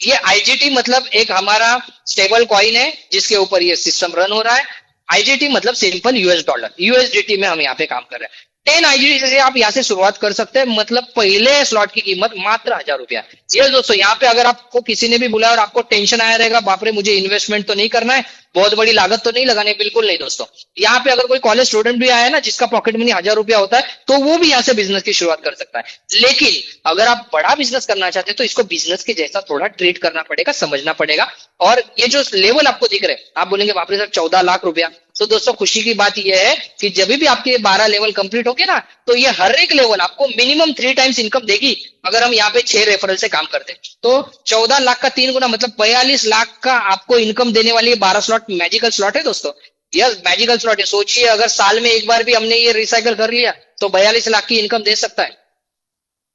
ये आईजीटी मतलब एक हमारा स्टेबल कॉइन है जिसके ऊपर ये सिस्टम रन हो रहा है। आईजीटी मतलब सिंपल यूएस डॉलर, यूएसडीटी में हम यहाँ पे काम कर रहे हैं। 10 आईजीटी से आप यहाँ से शुरुआत कर सकते हैं, मतलब पहले स्लॉट की कीमत मात्र 1000 रुपया। ये दोस्तों यहाँ पे अगर आपको किसी ने भी बुलाया और आपको टेंशन आया रहेगा, बाप रे मुझे इन्वेस्टमेंट तो नहीं करना है, बहुत बड़ी लागत तो नहीं लगानी, बिल्कुल नहीं दोस्तों। यहाँ पे अगर कोई कॉलेज स्टूडेंट भी आया है ना, जिसका पॉकेट मनी 1000 रुपया होता है, तो वो भी यहाँ से बिजनेस की शुरुआत कर सकता है। लेकिन अगर आप बड़ा बिजनेस करना चाहते हैं तो इसको बिजनेस के जैसा थोड़ा ट्रीट करना पड़ेगा, समझना पड़ेगा। और ये जो लेवल आपको दिख रहे हैं, आप बोलेंगे बाप रे सर 14 लाख रुपया। तो दोस्तों खुशी की बात यह है कि जब भी आपके 12 लेवल कंप्लीट होंगे ना, तो ये हर एक लेवल आपको मिनिमम 3 टाइम्स इनकम देगी। अगर हम यहाँ पे 6 रेफरल से काम करते हैं तो 14 लाख का 3 गुना मतलब 42 लाख का आपको इनकम देने वाली 12 स्लॉट मैजिकल स्लॉट है दोस्तों। यस मैजिकल स्लॉट है। सोचिए अगर साल में एक बार भी हमने ये रिसाइकल कर लिया तो 42 लाख की इनकम दे सकता है।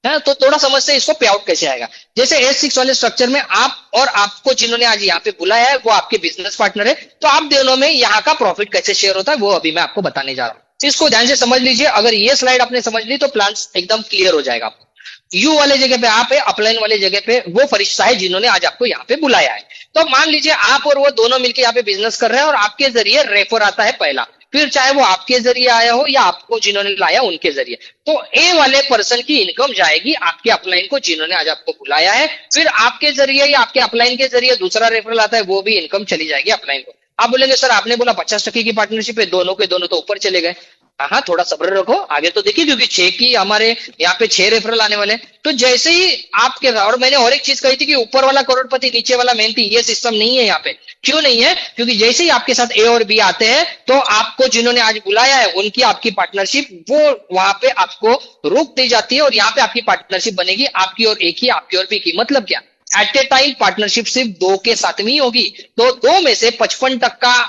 तो थोड़ा समझते हैं इसको पे आउट कैसे आएगा। जैसे S6 वाले स्ट्रक्चर में आप और आपको जिन्होंने आज यहाँ पे बुलाया है वो आपके बिजनेस पार्टनर है, तो आप दोनों में यहाँ का प्रॉफिट कैसे शेयर होता है वो अभी मैं आपको बताने जा रहा हूँ। इसको ध्यान से समझ लीजिए, अगर ये स्लाइड आपने समझ ली तो प्लान एकदम क्लियर हो जाएगा आपको। यू वाले जगह पे आप है, अपलाइन वाले जगह पे वो फरिश्ता है जिन्होंने आज आपको यहाँ पे बुलाया है। तो मान लीजिए आप और वो दोनों मिलकर यहाँ पे बिजनेस कर रहे हैं और आपके जरिए रेफर आता है पहला, फिर चाहे वो आपके जरिए आया हो या आपको जिन्होंने लाया उनके जरिए, तो ए वाले पर्सन की इनकम जाएगी आपके अपलाइन को जिन्होंने आज आपको बुलाया है। फिर आपके जरिए या आपके अपलाइन के जरिए दूसरा रेफरल आता है, वो भी इनकम चली जाएगी अपलाइन को। आप बोलेंगे सर आपने बोला 50% की पार्टनरशिप है, दोनों के दोनों तो ऊपर चले गए। हाँ थोड़ा सब्र रखो, आगे तो देखिए, क्योंकि 6 की हमारे यहाँ पे 6 रेफरल आने वाले। तो जैसे ही आपके, और मैंने और एक चीज कही थी कि ऊपर वाला करोड़पति नीचे वाला मेहनती, ये सिस्टम नहीं है यहाँ पे। क्यों नहीं है? क्योंकि जैसे ही आपके साथ ए और बी आते हैं तो आपको जिन्होंने आज बुलाया है उनकी आपकी पार्टनरशिप वो वहां पे आपको रोक दी जाती है, और यहाँ पे आपकी पार्टनरशिप बनेगी आपकी और ए की, आपकी और बी की। मतलब क्या, एट ए टाइम पार्टनरशिप सिर्फ 2 के साथ में ही होगी, तो 2 में से 55%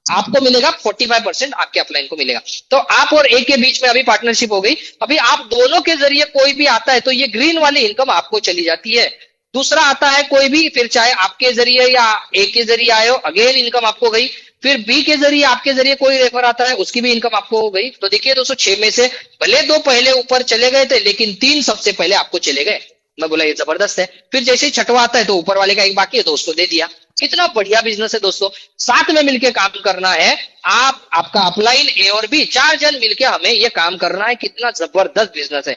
आपको मिलेगा, 45% आपके अपलाइन को मिलेगा। तो आप और ए के बीच में अभी पार्टनरशिप हो गई। अभी आप दोनों के जरिए कोई भी आता है तो ये ग्रीन वाली इनकम आपको चली जाती है। दूसरा आता है कोई भी, फिर चाहे आपके जरिए या ए के जरिए आए हो, अगेन इनकम आपको गई। फिर बी के जरिए आपके जरिए कोई रेफर आता है, उसकी भी इनकम आपको हो गई। तो देखिए दोस्तों 6 में से भले 2 पहले ऊपर चले गए थे, लेकिन 3 सबसे पहले आपको चले गए। मैं बोला ये जबरदस्त है। फिर जैसे ही छठवा आता है तो ऊपर वाले का एक बाकी है तो उसको दे दिया। कितना बढ़िया बिजनेस है दोस्तों। साथ में मिलकर काम करना है, आप, आपका अपलाइन, ए और बी, 4 जन मिलकर हमें ये काम करना है। कितना जबरदस्त बिजनेस है।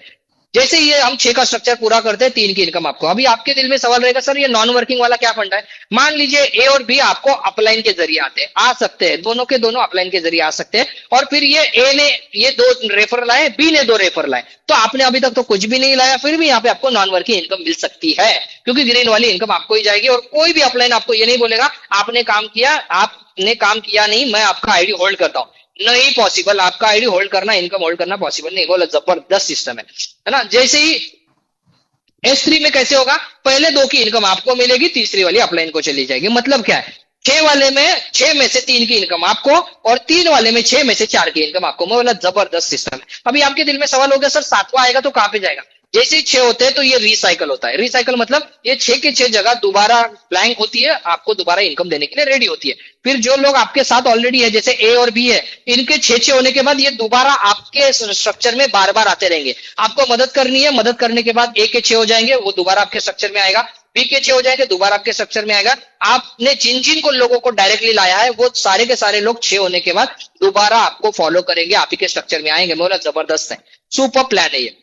जैसे ये हम 6 का स्ट्रक्चर पूरा करते हैं, 3 की इनकम आपको। अभी आपके दिल में सवाल रहेगा सर ये नॉन वर्किंग वाला क्या फंडा है। मान लीजिए ए और बी आपको अपलाइन के जरिए आ सकते हैं, दोनों के दोनों अपलाइन के जरिए आ सकते हैं। और फिर ये ए ने ये 2 रेफर लाए, बी ने 2 रेफर लाए, तो आपने अभी तक तो कुछ भी नहीं लाया, फिर भी यहाँ पे आपको नॉन वर्किंग इनकम मिल सकती है, क्योंकि ग्रीन वाली इनकम आपको ही जाएगी। और कोई भी अपलाइन आपको ये नहीं बोलेगा आपने काम किया, आपने काम किया नहीं, मैं आपका आईडी होल्ड करता हूँ, नहीं पॉसिबल। आपका आईडी होल्ड करना, इनकम होल्ड करना पॉसिबल नहीं। बोला जबरदस्त सिस्टम है ना। जैसे ही S3 में कैसे होगा, पहले 2 की इनकम आपको मिलेगी, तीसरी वाली अपलाइन को चली जाएगी। मतलब क्या है, 6 वाले में 6 में से 3 की इनकम आपको, और 3 वाले में 6 में से 4 की इनकम आपको। बोला जबरदस्त सिस्टम है। अभी आपके दिल में सवाल हो गया सर 7वां आएगा तो कहां पे जाएगा। जैसे ही 6 होते हैं तो ये रिसाइकल होता है। रिसाइकल मतलब ये 6 के 6 जगह दोबारा ब्लैंक होती है, आपको दोबारा इनकम देने के लिए रेडी होती है। फिर जो लोग आपके साथ ऑलरेडी है, जैसे ए और बी है, इनके 6 होने के बाद ये दोबारा आपके स्ट्रक्चर में बार बार आते रहेंगे। आपको मदद करनी है, मदद करने के बाद ए के 6 हो जाएंगे, वो दोबारा आपके स्ट्रक्चर में आएगा। बी के 6 हो जाएंगे, दोबारा आपके स्ट्रक्चर में आएगा। आपने जिन जिन को लोगों को डायरेक्टली लाया है, वो सारे के सारे लोग 6 होने के बाद दोबारा आपको फॉलो करेंगे, आप ही के स्ट्रक्चर में आएंगे। बोला जबरदस्त है, सुपर प्लान है ये।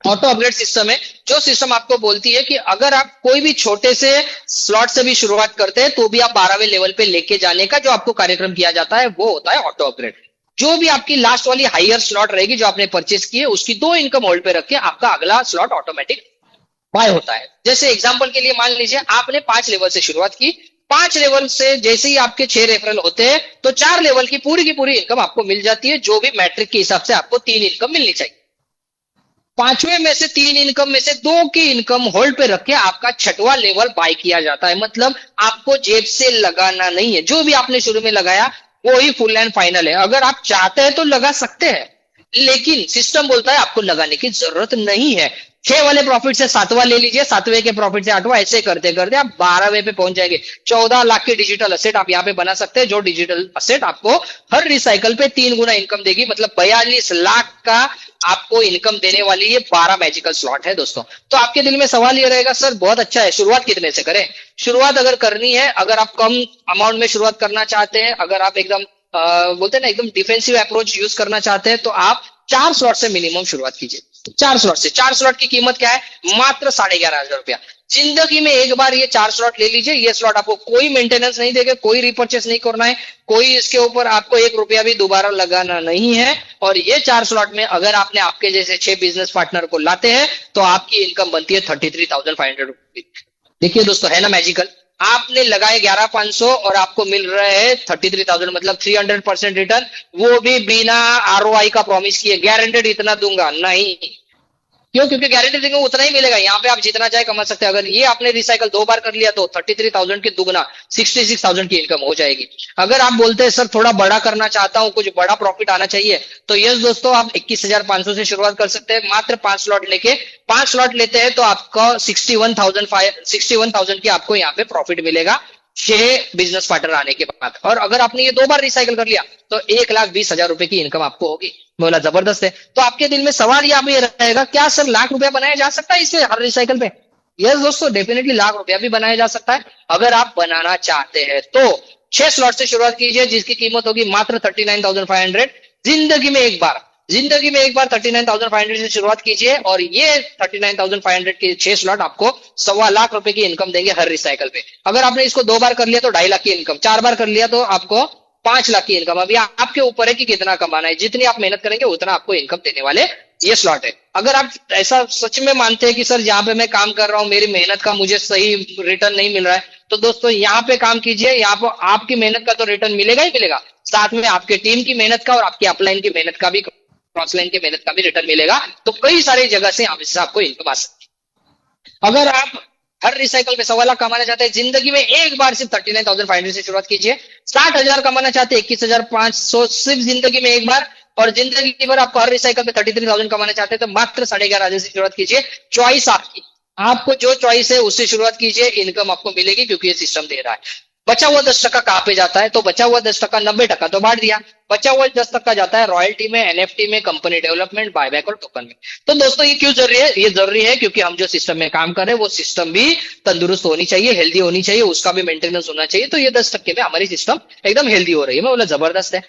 ऑटो अपग्रेड सिस्टम है, जो सिस्टम आपको बोलती है कि अगर आप कोई भी छोटे से स्लॉट से भी शुरुआत करते हैं तो भी आप 12वें लेवल पे लेके जाने का जो आपको कार्यक्रम किया जाता है वो होता है ऑटो अपग्रेड। जो भी आपकी लास्ट वाली हायर स्लॉट रहेगी जो आपने परचेस की है, उसकी 2 इनकम होल्ड पे रख के आपका अगला स्लॉट ऑटोमेटिक बाय होता है। जैसे एग्जांपल के लिए मान लीजिए आपने 5 लेवल से शुरुआत की, 5 लेवल से जैसे ही आपके 6 रेफरल होते हैं तो 4 लेवल की पूरी इनकम आपको मिल जाती है, जो भी मैट्रिक के हिसाब से आपको 3 इनकम मिलनी चाहिए। 5वें में से 3 इनकम में से 2 की इनकम होल्ड पे रख के आपका 6वां लेवल बाय किया जाता है। मतलब आपको जेब से लगाना नहीं है, जो भी आपने शुरू में लगाया वो ही फुल एंड फाइनल है। अगर आप चाहते हैं तो लगा सकते हैं, लेकिन सिस्टम बोलता है आपको लगाने की जरूरत नहीं है। 6 वाले प्रॉफिट से 7वां ले लीजिए, 7वें के प्रॉफिट से 8वां, ऐसे करते करते आप 12वें पे पहुंच जाएंगे। 14 लाख की डिजिटल असेट आप यहाँ पे बना सकते हैं, जो डिजिटल असेट आपको हर रिसाइकल पे 3 गुना इनकम देगी। मतलब 42 लाख का आपको इनकम देने वाली ये 12 मैजिकल स्लॉट है दोस्तों। तो आपके दिल में सवाल ये रहेगा सर बहुत अच्छा है, शुरुआत कितने से करें। शुरुआत अगर करनी है, अगर आप कम अमाउंट में शुरुआत करना चाहते हैं, अगर आप एकदम बोलते हैं ना एकदम डिफेंसिव अप्रोच यूज करना चाहते हैं, तो आप 4 स्लॉट से मिनिमम शुरुआत कीजिए। 4 स्लॉट से, 4 स्लॉट की कीमत क्या है, मात्र 11,500 रुपया। जिंदगी में एक बार ये 4 स्लॉट ले लीजिए। ये स्लॉट आपको कोई मेंटेनेंस नहीं देगा, कोई रिपर्चेस नहीं करना है, कोई इसके ऊपर आपको 1 रुपया भी दोबारा लगाना नहीं है। और ये 4 स्लॉट में अगर आपने आपके जैसे 6 बिजनेस पार्टनर को लाते हैं तो आपकी इनकम बनती है 33,500 रुपीज। देखिए दोस्तों, है ना मैजिकल। आपने लगाए 11,500 और आपको मिल रहे हैं 33,000, मतलब 300% रिटर्न, वो भी बिना ROI का प्रॉमिस किए। गारंटेड इतना दूंगा नहीं, क्यों, क्योंकि गारंटी देंगे उतना ही मिलेगा। यहाँ पे आप जितना चाहे कमा सकते हैं। अगर ये आपने रिसाइकल 2 बार कर लिया तो 33,000 की दुगना 66,000 की इनकम हो जाएगी। अगर आप बोलते हैं सर थोड़ा बड़ा करना चाहता हूं, कुछ बड़ा प्रॉफिट आना चाहिए, तो यस दोस्तों, आप 21,500 से शुरुआत कर सकते हैं। मात्र 5 स्लॉट लेके, 5 स्लॉट लेते हैं तो आपका 61,000 की आपको यहाँ पे प्रॉफिट मिलेगा 6 बिजनेस पार्टनर आने के बाद। और अगर आपने ये 2 बार रिसाइकल कर लिया तो 1,20,000 रुपए की इनकम आपको होगी। बोला जबरदस्त है। तो आपके दिल में सवाल यहाँ पे रहेगा, क्या सर लाख रुपया बनाया जा सकता है इसमें हर रिसाइकल पे। यस दोस्तों, डेफिनेटली लाख रुपया भी बनाया जा सकता है अगर आप बनाना चाहते हैं तो। 6 स्लॉट से शुरुआत कीजिए जिसकी कीमत होगी मात्र 39,500। जिंदगी में एक बार 39,500 से शुरुआत कीजिए, और ये 39,500 के 6 स्लॉट आपको 1.25 लाख रुपए की इनकम देंगे हर रिसाइकल पे। अगर आपने इसको 2 बार कर लिया तो 2.5 लाख की इनकम, 4 बार कर लिया तो आपको 5 लाख की इनकम। अभी आपके ऊपर है कि कितना कमाना है, जितनी आप मेहनत करेंगे उतना आपको इनकम देने वाले ये स्लॉट है। अगर आप ऐसा सच में मानते हैं कि सर जहां पे मैं काम कर रहा हूं मेरी मेहनत का मुझे सही रिटर्न नहीं मिल रहा है, तो दोस्तों यहाँ पे काम कीजिए। यहाँ पर आपकी मेहनत का तो रिटर्न मिलेगा ही मिलेगा, साथ में आपके टीम की मेहनत का और आपकी अपलाइन की मेहनत का भी, क्रॉस लाइन की मेहनत का भी रिटर्न मिलेगा। तो कई सारी जगह से इससे आपको इनकम आ सकती है। अगर आप हर रिसाइकल पे 1.25 लाख कमाना चाहते हैं, जिंदगी में एक बार सिर्फ 39,500 से शुरुआत कीजिए। 60,000 कमाना चाहते हैं 21,500 सिर्फ जिंदगी में एक बार, और जिंदगी भर आपको हर रिसाइकल पे 33,000 कमाना चाहते हैं तो मात्र 11,500 से शुरुआत कीजिए। चॉइस आपकी, आपको जो चॉइस है उससे शुरुआत कीजिए, इनकम आपको मिलेगी क्योंकि ये सिस्टम दे रहा है। बचा हुआ 10% कहां पे जाता है, तो बचा हुआ 10%, 90% तो बांट दिया, बचा हुआ 10% जाता है रॉयल्टी में, NFT में, कंपनी डेवलपमेंट, बायबैक और टोकन में। तो दोस्तों ये क्यों जरूरी है, ये जरूरी है क्योंकि हम जो सिस्टम में काम कर रहे हैं वो सिस्टम भी तंदुरुस्त होनी चाहिए, हेल्दी होनी चाहिए, उसका भी मेंटेनेंस होना चाहिए। तो ये 10% में हमारी सिस्टम एकदम हेल्दी हो रही है। मैं बोला जबरदस्त है।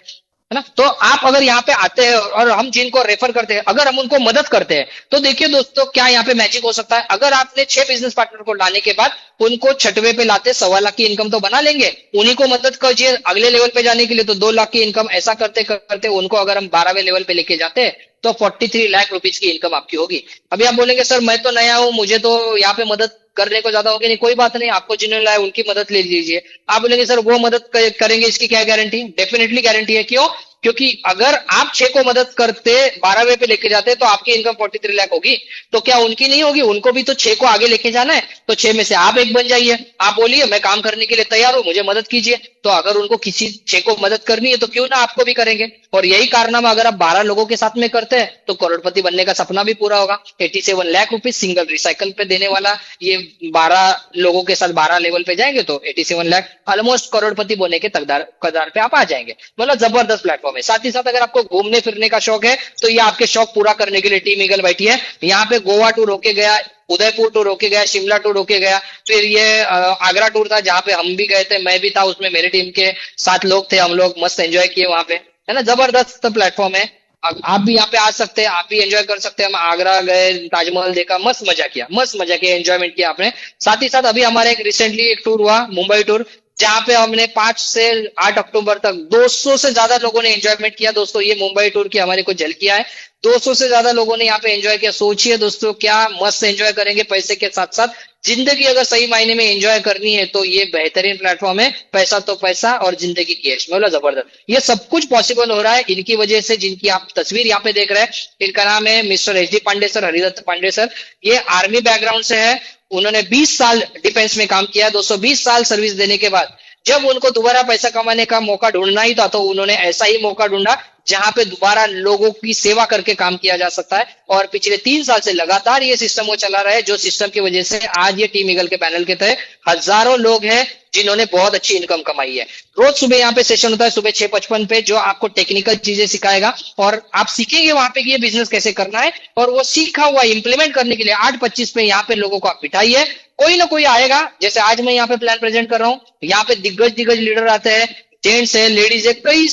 है ना। तो आप अगर यहाँ पे आते हैं और हम जिनको रेफर करते हैं, अगर हम उनको मदद करते हैं, तो देखिए दोस्तों क्या यहाँ पे मैजिक हो सकता है। अगर आपने 6 बिजनेस पार्टनर को लाने के बाद उनको 6वें पे लाते 1.25 लाख की इनकम तो बना लेंगे। उन्हीं को मदद कीजिए अगले लेवल पे जाने के लिए, तो 2 लाख की इनकम। ऐसा करते करते उनको अगर हम 12वें लेवल पे लेके जाते हैं तो 43 लाख रुपीज की इनकम आपकी होगी। अभी आप बोलेंगे सर मैं तो नया हूं, मुझे तो यहाँ पे मदद करने को ज्यादा होगी नहीं। कोई बात नहीं, आपको जिन्होंने लाया उनकी मदद ले लीजिए। आप बोलेंगे सर वो मदद करेंगे, इसकी क्या गारंटी? डेफिनेटली गारंटी है। क्यों? क्योंकि अगर आप 6 को मदद करते 12वें पे लेके जाते तो आपकी इनकम 43 लाख होगी, तो क्या उनकी नहीं होगी? उनको भी तो 6 को आगे लेके जाना है, तो 6 में से आप एक बन जाइए। आप बोलिए मैं काम करने के लिए तैयार हूं, मुझे मदद कीजिए। तो अगर उनको किसी 6 को मदद करनी है तो क्यों ना आपको भी करेंगे। और यही कारनामा अगर आप 12 लोगों के साथ में करते हैं तो करोड़पति बनने का सपना भी पूरा होगा। 87 लाख रुपीज सिंगल रिसाइकल पे देने वाला ये 12 लोगों के साथ 12 लेवल पे जाएंगे तो 87 लाख ऑलमोस्ट करोड़पति बनने के कगार पे आप आ जाएंगे। मतलब जबरदस्त प्लेटफॉर्म है। साथ ही साथ अगर आपको घूमने फिरने का शौक है तो ये आपके शौक पूरा करने के लिए टीम ईगल बैठी है। यहाँ पे गोवा टूर होके गया, उदयपुर टूर होके गया, शिमला टूर होके गया, फिर ये आगरा टूर था जहाँ पे हम भी गए थे, मैं भी था उसमें, मेरी टीम के 7 लोग थे, हम लोग मस्त एंजॉय किए वहां पे, है ना। जबरदस्त प्लेटफॉर्म है। आप भी यहाँ पे आ सकते हैं, आप भी एंजॉय कर सकते हैं। हम आगरा गए, ताजमहल देखा, मस्त मजा किया, एंजॉयमेंट किया आपने। साथ ही साथ अभी हमारा एक रिसेंटली एक टूर हुआ, मुंबई टूर, जहां पे हमने 5 से 8 अक्टूबर तक 200 से ज्यादा लोगों ने एंजॉयमेंट किया। दोस्तों ये मुंबई टूर की हमारी कुछ झलकियां है। 200 से ज्यादा लोगों ने यहाँ पे एंजॉय किया। सोचिए दोस्तों क्या मस्त एंजॉय करेंगे पैसे के साथ साथ। जिंदगी अगर सही मायने में एंजॉय करनी है तो ये बेहतरीन प्लेटफॉर्म है। पैसा तो पैसा और जिंदगी की ऐश, मतलब जबरदस्त। ये सब कुछ पॉसिबल हो रहा है इनकी वजह से, जिनकी आप तस्वीर यहाँ पे देख रहे हैं। इनका नाम है mister H D Pandey sir, Haridatt Pandey sir. ये आर्मी बैकग्राउंड से है। उन्होंने 20 साल डिफेंस में काम किया। 220 साल सर्विस देने के बाद जब उनको दोबारा पैसा कमाने का मौका ढूंढना ही था तो उन्होंने ऐसा ही मौका ढूंढा जहां पे दोबारा लोगों की सेवा करके काम किया जा सकता है। और पिछले 3 साल से लगातार ये सिस्टम वो चला रहा है, जो सिस्टम की वजह से आज ये टीम ईगल के पैनल के तहत हजारों लोग हैं जिन्होंने बहुत अच्छी इनकम कमाई है। रोज सुबह यहाँ पे सेशन होता है, सुबह 6:55 पे, जो आपको टेक्निकल चीजें सिखाएगा और आप सीखेंगे वहां पे कि ये बिजनेस कैसे करना है। और वो सीखा हुआ इंप्लीमेंट करने के लिए 8:25 पे यहाँ पे लोगों को आप बिठाइए। कोई ना कोई आएगा, जैसे आज मैं यहाँ पे प्लान प्रेजेंट कर रहा हूँ। यहाँ पे दिग्गज लीडर आते हैं, जेंट्स है, लेडीज है, कई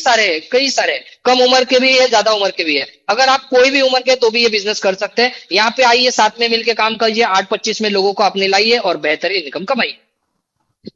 सारे, कम उम्र के भी है, ज्यादा उम्र के भी है। अगर आप कोई भी उम्र के तो भी ये बिजनेस कर सकते हैं। यहाँ पे आइए, साथ में मिलकर काम करिए, 8:25 में लोगों को अपने लाइए और बेहतरीन इनकम कमाइए।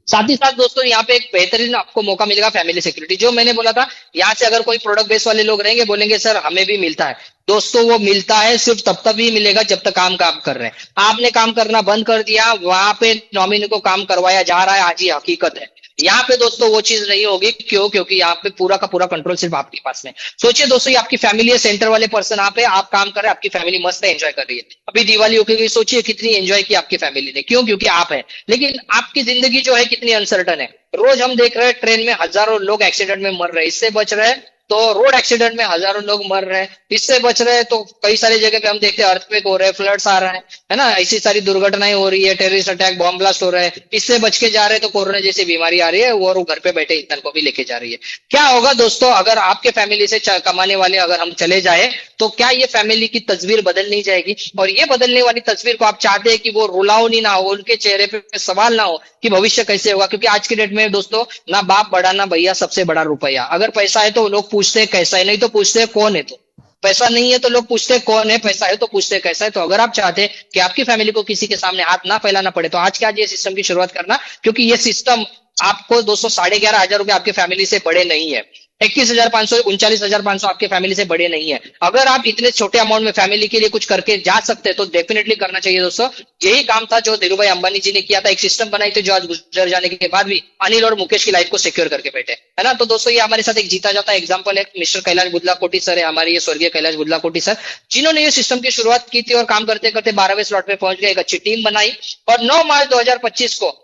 साथ ही साथ दोस्तों यहाँ पे एक बेहतरीन आपको मौका मिलेगा फैमिली सिक्योरिटी, जो मैंने बोला था। यहाँ से अगर कोई प्रोडक्ट बेस वाले लोग रहेंगे, बोलेंगे सर हमें भी मिलता है। दोस्तों वो मिलता है सिर्फ तब तक ही मिलेगा जब तक काम कर रहे हैं। आपने काम करना बंद कर दिया, वहां पे नॉमिनी को काम करवाया जा रहा है, आज ये हकीकत है। यहाँ पे दोस्तों वो चीज नहीं होगी। क्यों? क्योंकि यहाँ पे पूरा का पूरा कंट्रोल सिर्फ आपके पास में। सोचिए दोस्तों ये आपकी फैमिली है, सेंटर वाले पर्सन आप है, आप काम कर रहे हैं, आपकी फैमिली मस्त है, एंजॉय कर रही है। अभी दिवाली होगी, सोचिए कितनी एंजॉय की आपकी फैमिली ने। क्यों? क्योंकि आप है। लेकिन आपकी जिंदगी जो है कितनी अनसर्टन है। रोज हम देख रहे हैं ट्रेन में हजारों लोग एक्सीडेंट में मर रहे हैं, इससे बच रहे हैं तो रोड एक्सीडेंट में हजारों लोग मर रहे हैं, इससे बच रहे हैं तो कई सारी जगह पे हम देखते हैं अर्थक्वेक हो रहे हैं, फ्लड्स आ रहा है ना, ऐसी सारी दुर्घटनाएं हो रही है, टेररिस्ट अटैक, बॉम्ब ब्लास्ट हो रहे हैं, इससे बच के जा रहे हैं तो कोरोना जैसी बीमारी आ रही है और वो घर पे बैठे इंसान को भी लेके जा रही है। क्या होगा दोस्तों अगर आपके फैमिली से कमाने वाले अगर हम चले जाए, तो क्या ये फैमिली की तस्वीर बदल नहीं जाएगी? और ये बदलने वाली तस्वीर को आप चाहते हैं कि वो रुलावनी ना हो, उनके चेहरे पे सवाल ना हो कि भविष्य कैसे होगा। क्योंकि आज के डेट में दोस्तों ना बाप बड़ा ना भैया, सबसे बड़ा रुपया। अगर पैसा है तो लोग पूछते हैं कैसा है, नहीं तो पूछते हैं कौन है। तो पैसा नहीं है तो लोग पूछते हैं कौन है, पैसा है तो पूछते हैं कैसा है। तो अगर आप चाहते हैं कि आपकी फैमिली को किसी के सामने हाथ ना फैलाना पड़े तो आज के आज ये सिस्टम की शुरुआत करना। क्योंकि ये सिस्टम आपको दोस्तों 11,500 रुपए आपके फैमिली से बड़े नहीं है, 21,500 39,500 आपके फैमिली से बड़े नहीं है। अगर आप इतने छोटे अमाउंट में फैमिली के लिए कुछ करके जा सकते हैं तो डेफिनेटली करना चाहिए दोस्तों। यही काम था जो धीरू भाई अंबानी जी ने किया था, एक सिस्टम बनाई थी जो आज गुजर जाने के बाद भी अनिल और मुकेश की लाइफ को सिक्योर करके बैठे, है ना। तो दोस्तों ये हमारे साथ एक जीता जाता एग्जाम्पल है, मिस्टर कैलाश बुदलाकोटी सर है, हमारे ये स्वर्गीय कैलाश बुदलाकोटी सर, जिन्होंने ये सिस्टम की शुरुआत की थी और काम करते करते 12वें स्लॉट पे पहुंच गए, एक अच्छी टीम बनाई और 9 मार्च 2025 को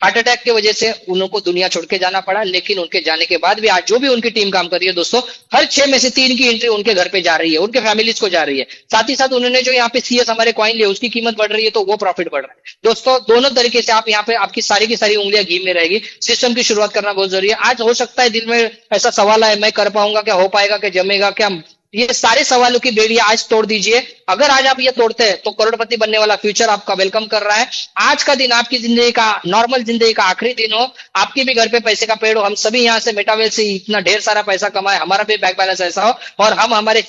हार्ट अटैक की वजह से उनको दुनिया छोड़ के जाना पड़ा। लेकिन उनके जाने के बाद भी आज जो भी उनकी टीम काम कर रही है दोस्तों, हर 6 में से 3 की एंट्री उनके घर पे जा रही है, उनके फैमिलीज को जा रही है। साथ ही साथ उन्होंने जो यहाँ पे सीएस हमारे कॉइन लिए उसकी कीमत बढ़ रही है तो वो प्रॉफिट बढ़ रहा है। दोस्तों दोनों तरीके से आप यहाँ पे आपकी सारी की सारी उंगलियां घी में रहेगी। सिस्टम की शुरुआत करना बहुत जरूरी है। आज हो सकता है दिल में ऐसा सवाल है मैं कर पाऊंगा क्या, हो पाएगा क्या, जमेगा क्या, ये सारे सवालों की बेड़ियां आज तोड़ दीजिए। अगर आज आप ये तोड़ते हैं तो करोड़पति बनने वाला फ्यूचर आपका वेलकम कर रहा है। आज का दिन आपकी जिंदगी का, नॉर्मल जिंदगी का आखिरी दिन हो, आपके भी घर पे पैसे का पेड़ हो, हम सभी यहाँ से मेटावेल से इतना ढेर सारा पैसा कमाए, हमारा भी बैंक बैलेंस ऐसा हो और हम हमारे